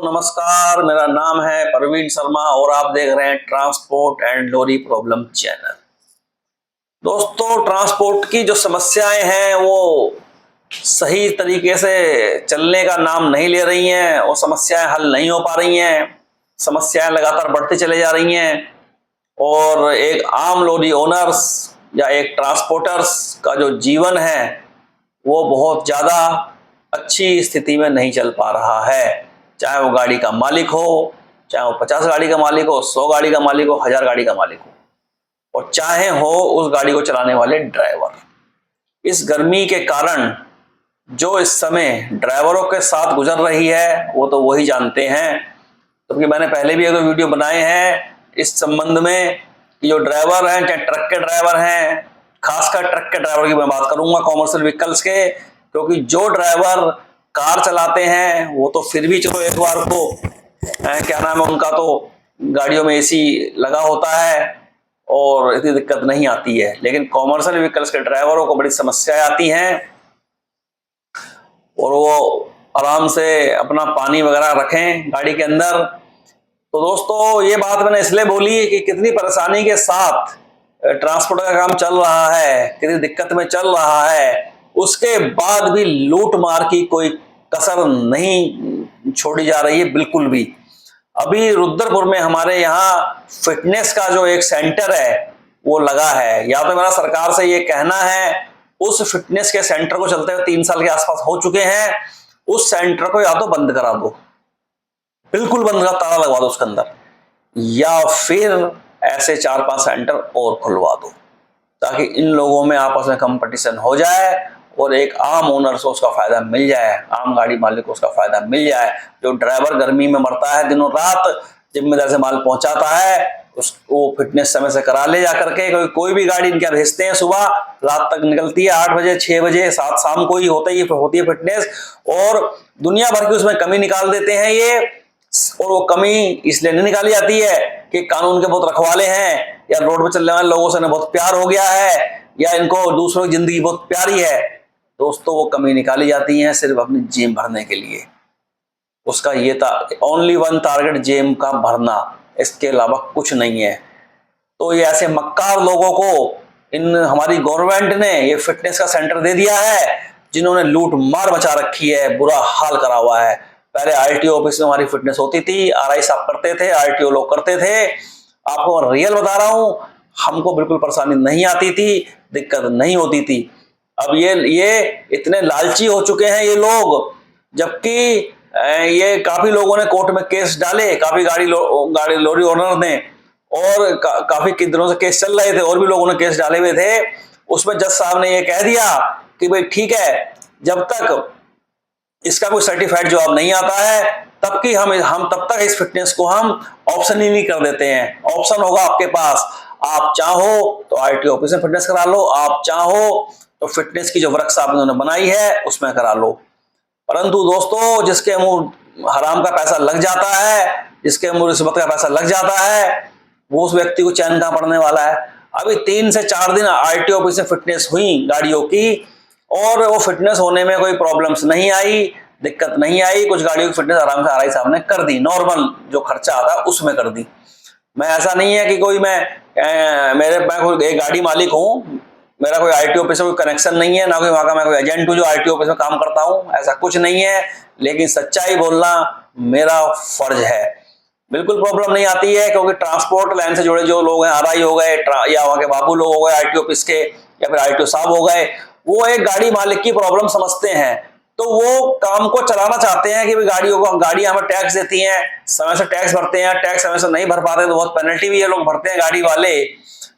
नमस्कार, मेरा नाम है परवीन शर्मा और आप देख रहे हैं transport and lorry problem channel. दोस्तों, ट्रांसपोर्ट की जो समस्याएं हैं वो सही तरीके से चलने का नाम नहीं ले रही हैं। वो समस्याएं हल नहीं हो पा रही हैं। समस्याएं लगातार बढ़ती चले जा रही हैं और एक आम लोरी ओनर्स या एक ट्रांसपोर्टर्स का जो जीवन है वो बहुत ज़्यादा अच्छी स्थिति में नहीं चल पा रहा है। चाहे वो गाड़ी का मालिक हो, चाहे वो 50 गाड़ी का मालिक हो, 100 गाड़ी का मालिक हो, 1000 गाड़ी का मालिक हो, और चाहे हो उस गाड़ी को चलाने वाले ड्राइवर। इस गर्मी के कारण जो इस समय ड्राइवरों के साथ गुजर रही है वो तो वही जानते हैं, क्योंकि मैंने पहले भी एक वीडियो बनाए हैं इस संबंध में कि जो ड्राइवर हैं, चाहे ट्रक के ड्राइवर हैं, खासकर ट्रक के ड्राइवर की मैं बात करूंगा, कॉमर्शियल व्हीकल्स के, क्योंकि जो ड्राइवर कार चलाते हैं वो तो फिर भी चलो एक बार को क्या नाम है उनका, तो गाड़ियों में एसी लगा होता है और इतनी दिक्कत नहीं आती है, लेकिन कॉमर्शियल व्हीकल्स के ड्राइवरों को बड़ी समस्याएं आती हैं और वो आराम से अपना पानी वगैरह रखें गाड़ी के अंदर। तो दोस्तों, ये बात मैंने इसलिए बोली कि कितनी परेशानी के साथ ट्रांसपोर्ट का काम चल रहा है, कितनी दिक्कत में चल रहा है, उसके बाद भी लूट मार की कोई कसर नहीं छोड़ी जा रही है बिल्कुल भी। अभी रुद्रपुर में हमारे यहाँ फिटनेस का जो एक सेंटर है वो लगा है। या तो मेरा सरकार से ये कहना है, उस फिटनेस के सेंटर को चलते हुए 3 साल के आसपास हो चुके हैं, उस सेंटर को या तो बंद करा दो, बिल्कुल बंद का ताला लगवा दो उसके अंदर, या फिर ऐसे 4-5 सेंटर और खुलवा दो, ताकि इन लोगों में आपस में कंपटीशन हो जाए और एक आम ओनर से उसका फायदा मिल जाए, आम गाड़ी मालिक को उसका फायदा मिल जाए। जो ड्राइवर गर्मी में मरता है दिनों रात, जिम्मेदारी से माल पहुंचाता है, उसको फिटनेस समय से करा ले जा करके। कोई भी गाड़ी इनके भेजते हैं, सुबह रात तक निकलती है, 8 बजे, 6 बजे, 7 शाम को ही होती है फिटनेस, और दुनिया भर की उसमें कमी निकाल देते हैं ये। और वो कमी इसलिए नहीं निकाली जाती है कि कानून के बहुत रखवाले हैं, या रोड पर चलने वाले लोगों से बहुत प्यार हो गया है, या इनको दूसरों की जिंदगी बहुत प्यारी है। दोस्तों, वो कमी निकाली जाती है सिर्फ अपनी जेब भरने के लिए। उसका ये था ओनली वन टारगेट, जेब का भरना, इसके अलावा कुछ नहीं है। तो ये ऐसे मक्कार लोगों को इन हमारी गवर्नमेंट ने ये फिटनेस का सेंटर दे दिया है, जिन्होंने लूट मार मचा रखी है, बुरा हाल करा हुआ है। पहले आरटीओ ऑफिस में हमारी फिटनेस होती थी, आरआई साहब करते थे, आरटीओ लोग करते थे। आपको रियल बता रहा हूं, हमको बिल्कुल परेशानी नहीं आती थी, दिक्कत नहीं होती थी। अब ये इतने लालची हो चुके हैं ये लोग, जबकि ये काफी लोगों ने कोर्ट में केस डाले, काफी गाड़ी लोरी ओनर ने, और काफी दिनों से केस चल रहे थे और भी लोगों ने केस डाले हुए थे। उसमें जज साहब ने ये कह दिया कि भाई ठीक है, जब तक इसका कोई सर्टिफाइड जवाब नहीं आता है तब कि हम तब तक इस फिटनेस को हम ऑप्शन ही नहीं कर देते हैं। ऑप्शन होगा आपके पास, आप चाहो तो आरटीओ ऑफिस में फिटनेस करा लो, आप चाहो तो फिटनेस की जो वर्कशॉप उन्होंने बनाई है उसमें करा लो। परंतु दोस्तों, जिसके मुंह हराम का पैसा लग जाता है, जिसके मुंह रिश्वत का पैसा लग जाता है, वो उस व्यक्ति को चैन कहां पड़ने वाला है। अभी 3 से 4 दिन आरटीओ ऑफिस में फिटनेस हुई गाड़ियों की, और वो फिटनेस होने में कोई प्रॉब्लम्स नहीं आई, दिक्कत नहीं आई। कुछ गाड़ियों की फिटनेस आराम से आरआई साहब ने कर दी, नॉर्मल जो खर्चा आता उसमें कर दी। मैं ऐसा नहीं है कि कोई मैं कोई एक गाड़ी मालिक हूँ, मेरा कोई आरटीओ ऑफिस से कोई कनेक्शन नहीं है, ना कोई वहां का मैं कोई एजेंट हूँ जो आरटीओ ऑफिस में काम करता हूँ, ऐसा कुछ नहीं है। लेकिन सच्चाई बोलना मेरा फर्ज है। बिल्कुल प्रॉब्लम नहीं आती है, क्योंकि ट्रांसपोर्ट लाइन से जुड़े जो लोग हैं, आरआई हो गए या वहां के बाबू लोग हो गए आरटीओ ऑफिस के, या फिर आरटीओ साहब हो गए, वो एक गाड़ी मालिक की प्रॉब्लम समझते हैं। तो वो काम को चलाना चाहते हैं कि गाड़ियां हमें टैक्स देती हैं, समय से टैक्स भरते हैं, टैक्स समय से नहीं भर पाते तो बहुत पेनल्टी भी ये लोग भरते हैं गाड़ी वाले।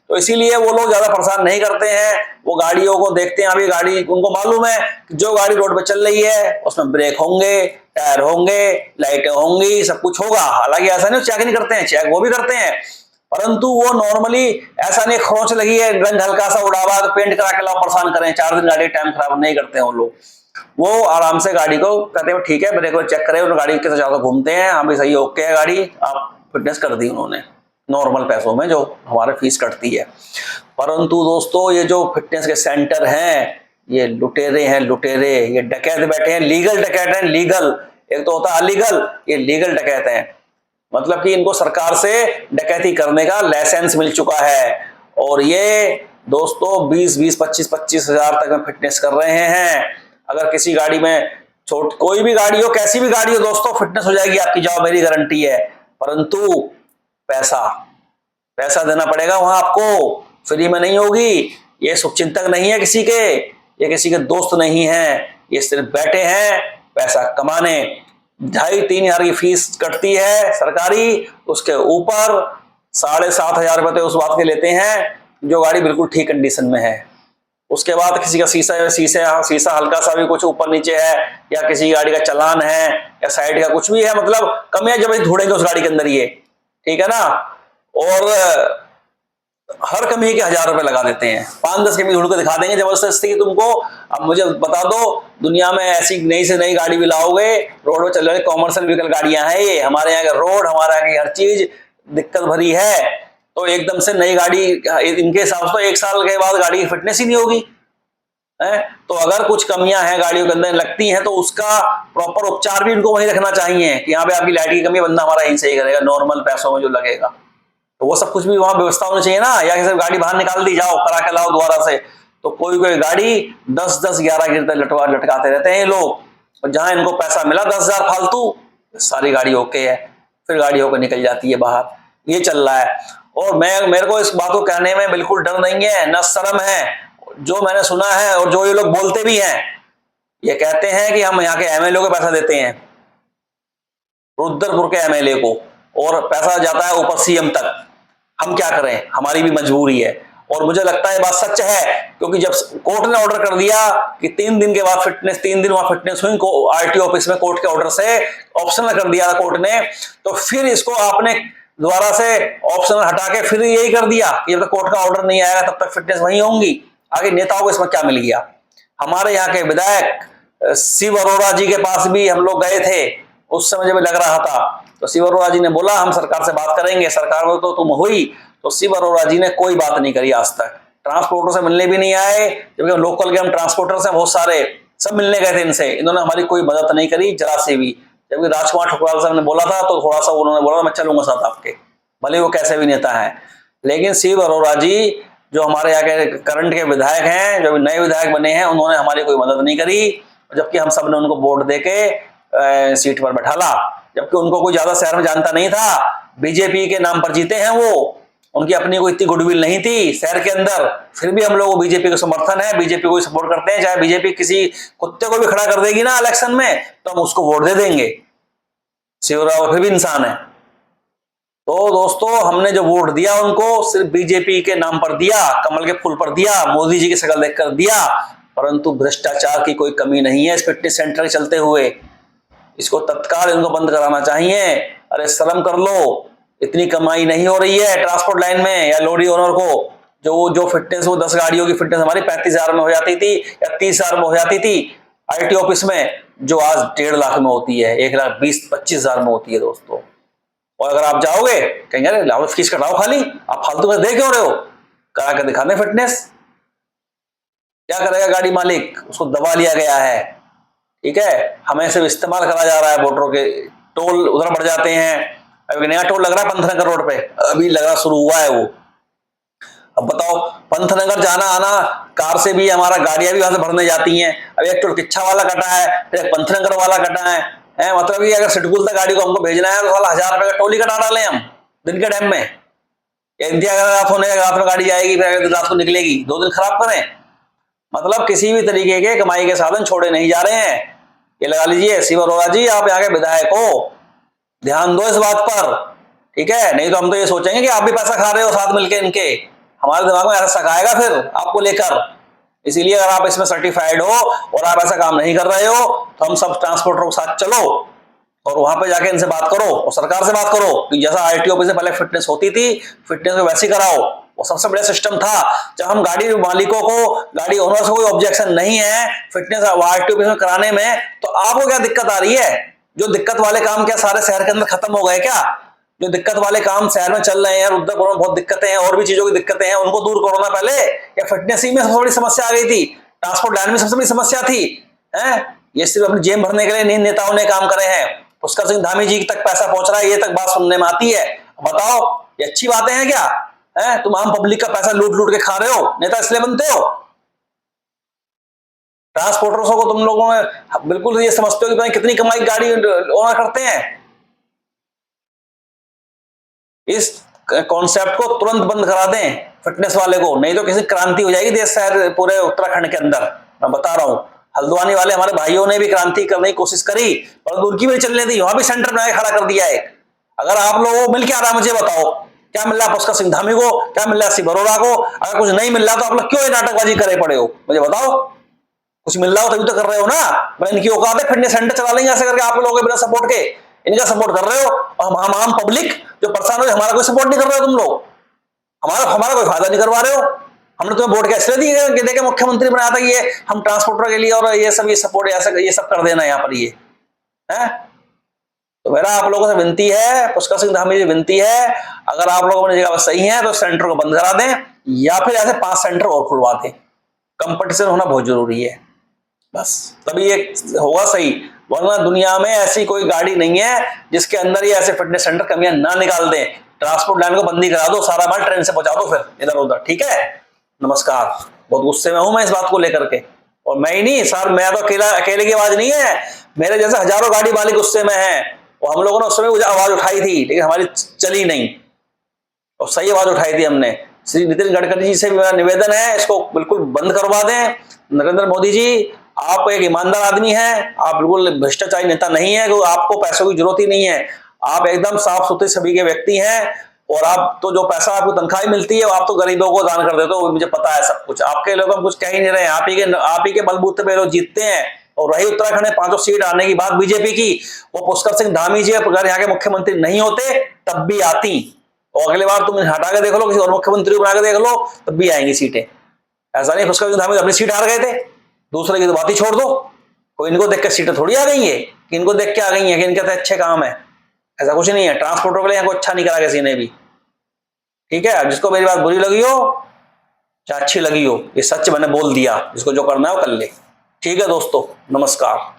तो इसीलिए वो लोग ज्यादा परेशान नहीं करते हैं, वो गाड़ियों को देखते हैं। अभी गाड़ी उनको मालूम है कि जो गाड़ी रोड पे चल रही है उसमें ब्रेक होंगे, टायर होंगे, लाइटें होंगी, सब कुछ होगा। हालांकि ऐसा नहीं चेक नहीं करते हैं, चेक वो भी करते हैं, परंतु वो नॉर्मली ऐसा नहीं, खरोंच लगी है, रंग हल्का सा उड़ावा तो पेंट करा के लाओ, परेशान करें, 4 दिन गाड़ी टाइम खराब नहीं करते हैं वो लोग। वो आराम से गाड़ी को कहते हैं ठीक है, ब्रेक को चेक करें, उन्होंने गाड़ी के साथ घूमते हैं, हाँ भाई सही ओके है गाड़ी, आप फिटनेस कर दी उन्होंने नॉर्मल पैसों में जो हमारे फीस कटती है। परंतु दोस्तों, ये जो फिटनेस के सेंटर हैं, ये लुटेरे हैं, लुटेरे, ये डकैत बैठे हैं, लीगल डकैत हैं, लीगल। एक तो होता है अलीगल, ये लीगल डकैत हैं। मतलब कि इनको सरकार से डकैती करने का लाइसेंस मिल चुका है और ये दोस्तों 20-20, 25-25 हजार तक में फिटनेस कर रहे हैं। अगर किसी गाड़ी में कोई भी गाड़ी हो, कैसी भी गाड़ी हो दोस्तों, फिटनेस हो जाएगी आपकी, जाओ मेरी गारंटी है। परंतु पैसा देना पड़ेगा वहां आपको, फ्री में नहीं होगी। ये शुभचिंतक नहीं है किसी के, ये किसी के दोस्त नहीं है, ये सिर्फ बैठे हैं पैसा कमाने। 2,500-3 हजार की फीस कटती है सरकारी, उसके ऊपर 7,500 रुपए तो उस बात के लेते हैं जो गाड़ी बिल्कुल ठीक कंडीशन में है। उसके बाद किसी का शीशा हल्का सा भी कुछ ऊपर नीचे है, या किसी गाड़ी का चालान है, या साइड का कुछ भी है, मतलब कमियां जब ढूंढेंगे उस गाड़ी के अंदर ये, ठीक है ना। और हर कमी के 1,000 रुपए लगा देते हैं, 5-10 कमी ढूंढ के दिखा देंगे जबरदस्ती कि तुमको अब मुझे बता दो दुनिया में ऐसी नई से नई गाड़ी भी लाओगे। रोड में चल रहे कॉमर्शियल व्हीकल गाड़ियां हैं ये, हमारे यहाँ का रोड, हमारे यहाँ की हर चीज दिक्कत भरी है, तो एकदम से नई गाड़ी इनके हिसाब से तो 1 साल के बाद गाड़ी की फिटनेस ही नहीं होगी है। तो अगर कुछ कमियां हैं गाड़ियों के अंदर लगती हैं तो उसका प्रॉपर उपचार भी इनको वहीं रखना चाहिए कि यहाँ पे आपकी लाइट की कमी है, बंदा हमारा यहीं सही करेगा नॉर्मल पैसों में जो लगेगा, तो वो सब कुछ भी वहां व्यवस्था होनी चाहिए ना। या सिर्फ गाड़ी बाहर निकाल दी, जाओ करा के लाओ दोबारा से, तो कोई गाड़ी 10-10, 11 गिरते लटकाते रहते हैं ये लोग। और जहां इनको पैसा मिला 10,000 फालतू, सारी गाड़ी ओके है, फिर गाड़ी होकर निकल जाती है बाहर, ये चल रहा है। और मेरे को इस बात को कहने में बिल्कुल डर नहीं है, न शर्म है। जो मैंने सुना है और जो ये लोग बोलते भी हैं, ये कहते हैं कि हम यहाँ के एमएलए को पैसा देते हैं, रुद्रपुर के एमएलए को, और पैसा जाता है ऊपर सीएम तक। हम क्या करें, हमारी भी मजबूरी है। और मुझे लगता है बात सच है, क्योंकि जब कोर्ट ने ऑर्डर कर दिया कि 3 दिन के बाद फिटनेस, 3 दिन वहां फिटनेस हुई आरटीओ ऑफिस में, कोर्ट के ऑर्डर से ऑप्शनल कर दिया कोर्ट ने, तो फिर इसको आपने दोबारा से ऑप्शनल हटा के फिर यही कर दिया कि जब तक कोर्ट का ऑर्डर नहीं आएगा तब तक फिटनेस वहीं होंगी। आगे नेताओं को इसमें क्या मिल गया। हमारे यहाँ के विधायक शिव अरोड़ा जी के पास भी हम लोग गए थे, उस समय जब लग रहा था, तो शिव अरोड़ा जी ने बोला हम सरकार से बात करेंगे, सरकार में तो तुम हुई, तो शिव अरोड़ा जी ने कोई बात नहीं करी आज तक। ट्रांसपोर्टर से मिलने भी नहीं आए, जबकि लोकल के हम ट्रांसपोर्टर से बहुत सारे सब मिलने गए थे इनसे, इन्होंने हमारी कोई मदद नहीं करी जरा से भी। जबकि राजकुमार ठुकराल साहब ने बोला था तो थोड़ा सा उन्होंने बोला मैं चलूंगा साथ आपके, भले वो कैसे भी नेता है। लेकिन शिव अरोड़ा जी जो हमारे यहाँ के करंट के विधायक हैं, जो नए विधायक बने हैं, उन्होंने हमारी कोई मदद नहीं करी, जबकि हम सब ने उनको वोट देके सीट पर बैठाला। जबकि उनको कोई ज्यादा शहर में जानता नहीं था, बीजेपी के नाम पर जीते हैं वो, उनकी अपनी कोई इतनी गुडविल नहीं थी शहर के अंदर, फिर भी हम लोग बीजेपी का समर्थन है, बीजेपी को सपोर्ट करते हैं। चाहे बीजेपी किसी कुत्ते को भी खड़ा कर देगी ना इलेक्शन में, तो हम उसको वोट दे देंगे। शिवराव फिर भी इंसान है। तो दोस्तों हमने जो वोट दिया उनको सिर्फ बीजेपी के नाम पर दिया, कमल के फूल पर दिया, मोदी जी की शक्ल देखकर दिया, परंतु भ्रष्टाचार की कोई कमी नहीं है इस फिटनेस सेंटर के चलते हुए। इसको तत्काल इनको बंद कराना चाहिए। अरे शर्म कर लो, इतनी कमाई नहीं हो रही है ट्रांसपोर्ट लाइन में या लॉरी ओनर को। जो फिटनेस, वो 10 गाड़ियों की फिटनेस हमारी 35,000 में हो जाती थी या 30,000 में हो जाती थी आईटी ऑफिस में, जो आज 1.5 लाख में होती है, 1,20,000-25,000 में होती है दोस्तों। और अगर आप जाओगे कहेंगे अरे लाओ फीस कटाओ, खाली आप फालतू में दे क्यों रहे हो, करा कर दिखाने फिटनेस। क्या करेगा गाड़ी मालिक, उसको दबा लिया गया है, ठीक है, हमें सिर्फ इस्तेमाल करा जा रहा है वोटरों के। टोल उधर बढ़ जाते हैं, अभी नया टोल लग रहा है पंथनगर रोड पे, अभी लगा शुरू हुआ है वो। अब बताओ पंथनगर जाना आना कार से भी, हमारा गाड़ियां भी वहां से भरने जाती हैं। अब एक टोल किच्छा वाला कटा है, फिर एक पंथनगर वाला कटा है, मतलब ये अगर सिटकुल तक गाड़ी को हमको भेजना है तो 1,000 रुपए का टोल ही कटा डालें हम दिन के टाइम में। इंडिया अगर रात होने, रात में गाड़ी जाएगी फिर रात को निकलेगी, 2 दिन खराब करें। मतलब किसी भी तरीके के कमाई के साधन छोड़े नहीं जा रहे हैं। ये लगा लीजिए शिव अरोड़ा जी, आप यहाँ के विधायक हो, ध्यान दो इस बात पर, ठीक है, नहीं तो हम तो ये सोचेंगे कि आप भी पैसा खा रहे हो साथ मिलके इनके। हमारे दिमाग में ऐसा सकाएगा फिर आपको लेकर। इसीलिए अगर आप इसमें सर्टिफाइड हो और आप ऐसा काम नहीं कर रहे हो तो हम सब ट्रांसपोर्टरों के साथ चलो और वहां पे जाके इनसे बात करो और सरकार से बात करो कि जैसा आरटीओ ऑफिस से पहले फिटनेस होती थी, फिटनेस को वैसी कराओ। वो सबसे बड़ा सिस्टम था। जब हम गाड़ी मालिकों को, गाड़ी ओनर से कोई ऑब्जेक्शन नहीं है फिटनेस आरटीओ ऑफिस में कराने में, तो आपको क्या दिक्कत आ रही है? जो दिक्कत वाले काम क्या सारे शहर के अंदर खत्म हो गए क्या? जो दिक्कत वाले काम शहर में चल रहे हैं, रुद्रपुर में बहुत दिक्कतें हैं, और भी चीजों की दिक्कतें हैं, उनको दूर करो ना पहले। या फिटनेस ही में सबसे बड़ी समस्या आ गई थी, ट्रांसपोर्ट लाइन में सबसे बड़ी समस्या थी, ये सिर्फ अपनी जेब भरने के लिए नहीं नेताओं ने काम करे हैं। पुष्कर सिंह धामी जी तक पैसा पहुंच रहा है, ये तक बात सुनने में आती है। बताओ ये अच्छी बातें हैं क्या? है तुम आम पब्लिक का पैसा लूट लूट के खा रहे हो, नेता इसलिए बनते हो? ट्रांसपोर्टर्सों को तुम लोगों ने बिल्कुल ये समझते हो कि पता नहीं कितनी कमाई गाड़ी ओनर करते हैं। इस कॉन्सेप्ट को तुरंत बंद करा दें फिटनेस वाले को, नहीं तो किसी क्रांति हो जाएगी देश शायद पूरे उत्तराखंड के अंदर। मैं बता रहा हूं, हल्द्वानी वाले हमारे भाइयों ने भी क्रांति करने की कोशिश करी, परंतु उनकी भी चलने दी, वहां भी सेंटर बना के खड़ा कर दिया है। अगर आप लोगों को मिल क्या रहा है मुझे बताओ, क्या मिल रहा है पुष्कर सिंह धामी को, क्या मिल रहा है सिंह बरोड़ा को? अगर कुछ नहीं मिल रहा तो आप लोग क्यों ये नाटकबाजी करे पड़े हो, मुझे बताओ। कुछ मिल रहा हो तभी तो कर रहे हो ना। मैं इनकी औकात है फिटनेस सेंटर चला लेंगे ऐसे करके आप लोगों के बिना सपोर्ट के, इनका सपोर्ट कर रहे हो। और हम आम पब्लिक जो परेशान हो, हमारा कोई सपोर्ट नहीं कर रहे हो तुम लोग, हमारा कोई फायदा नहीं करवा रहे हो। हमने तुम्हें वोट कैसे दिए देके मुख्यमंत्री बनाया था ये हम ट्रांसपोर्टर के लिए और ये सब ये सपोर्ट ये सब कर देना यहाँ पर, ये है। तो मेरा आप लोगों से विनती है, पुष्कर सिंह धामी जी विनती है, अगर आप लोग अपनी जगह सही है तो सेंटर को बंद करा दें या फिर ऐसे 5 सेंटर और खुलवा दें। कंपटीशन होना बहुत जरूरी है, बस तभी ये होगा सही। वरना दुनिया में ऐसी कोई गाड़ी नहीं है जिसके अंदर ये ऐसे फिटनेस सेंटर कमियां ना निकाल दें। ट्रांसपोर्ट लाइन को बंदी करा दो, सारा माल ट्रेन से पहुंचा दो फिर इधर उधर, ठीक है। नमस्कार। बहुत गुस्से में हूं मैं इस बात को लेकर के, और मैं ही नहीं सर, मैं तो अकेले की आवाज नहीं है, मेरे जैसे हजारों गाड़ी वाले गुस्से में हैं। और हम लोगों ने उस समय आवाज उठाई थी लेकिन हमारी चली नहीं, और सही आवाज उठाई थी हमने। श्री नितिन गडकरी जी से मेरा निवेदन है, इसको बिल्कुल बंद करवा दें। नरेंद्र मोदी जी, आप एक ईमानदार आदमी हैं, आप बिल्कुल भ्रष्टाचारी नेता नहीं है, आपको पैसों की जरूरत ही नहीं है, आप एकदम साफ सुथरे सभी के व्यक्ति हैं। और आप तो जो पैसा आपको तनख्वाह मिलती है आप तो गरीबों को दान कर देते हो, मुझे पता है सब कुछ। आपके लोग हम कुछ कह ही नहीं रहे, आप ही के बलबूते पे लोग जीतते हैं। और रही उत्तराखंड में 5 सीट आने की बात बीजेपी की, वो पुष्कर सिंह धामी जी अगर यहाँ के मुख्यमंत्री नहीं होते तब भी आती, और अगली बार तुम हटा के देख लो, किसी और मुख्यमंत्री को बना के देख लो, तब भी आएंगी सीटें। ऐसा नहीं पुष्कर सिंह धामी अपनी सीट हार गए थे, दूसरे की तो बात ही छोड़ दो। कोई इनको देख के सीटें थोड़ी आ गई है कि इनको देख के आ गई है कि इनके तो अच्छे काम है, ऐसा कुछ नहीं है। ट्रांसपोर्टर के लिए यहाँ को अच्छा नहीं करा किसी ने भी, ठीक है। जिसको मेरी बात बुरी लगी हो चाहे अच्छी लगी हो, ये सच मैंने बोल दिया, जिसको जो करना है वो कर ले, ठीक है दोस्तों। नमस्कार।